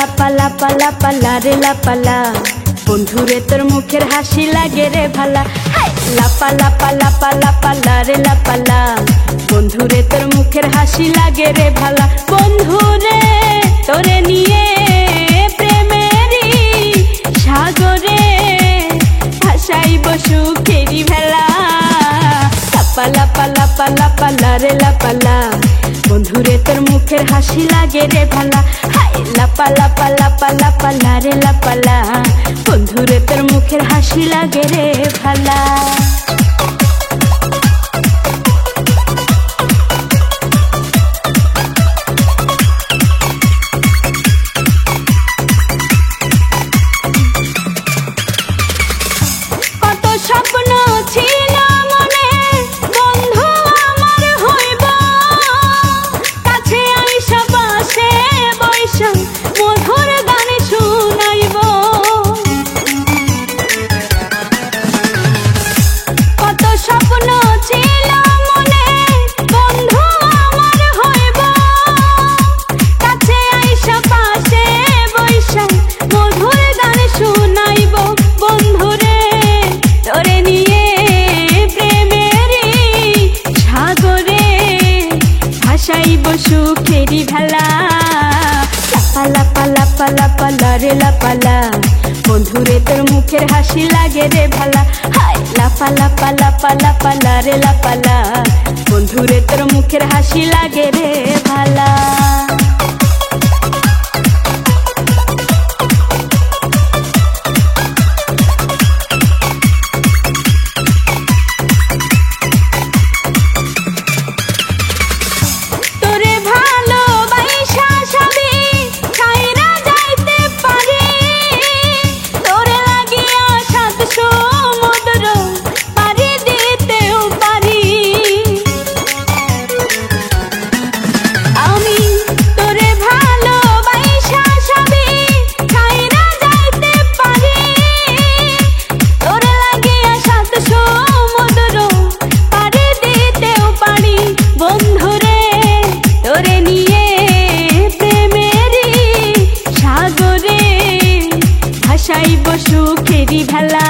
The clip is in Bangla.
লাপা লাপা লাপা লারে লাপালা, বন্ধুরে তোর মুখের হাসি লাগে রে ভালা। লাপা লাপা লাপা লাপা লারে লাপালা, বন্ধুরে তোর মুখের হাসি লাগে রে ভালা। বন্ধুরে তোরে নিয়ে প্রেমেরই সাগরে ভাসাইব সুখেরই ভেলা। লাপা লাপা লাপা লাপা লারে লাপালা, বন্ধুরে তোর মুখের হাসি লাগে রে ভালা। লাপা লাপা লাপা লাপা লারে লাপালা, বন্ধুরে তোর মুখের হাসি লাগে রে ভালা। কত স্বপ্ন ছিল মনে, বন্ধু আমার হইব, কাছে আইসা পাশে বৈশা মধুর গান শুনাইব। কত স্বপ্ন ছিল মনে, বন্ধু আমার হইব, কাছে আইসা পাশে বৈশা মধুর গান শুনাইব। বন্ধুরে তোরে নিয়ে প্রেমেরই সাগরে ভাসাইব সুখেরই ভেলা। লাপা লাপা লাপা লাপা লারে লাপালা, বন্ধুরে তোর মুখের হাসি লাগে রে ভালা। লাপা লাপা লাপা লাপা লারে লাপালা, বন্ধুরে তোর মুখের হাসি লাগে রে ভালা। তোরে ভালোবাসা সবই ছাইরা যাইতে পারি, তোরে লাগিয়া সাত সমুদ্র পাড়ি দিতেও পারি। আমি তোরে ভালোবাসা সবই ছাইরা যাইতে পারি, তোরে লাগিয়া সাত সমুদ্র পাড়ি দিতেও পারি। বন্ধুরে তোরে নিয়ে প্রেমেরই সাগরে ভাসাইব সুখেরই ভেলা।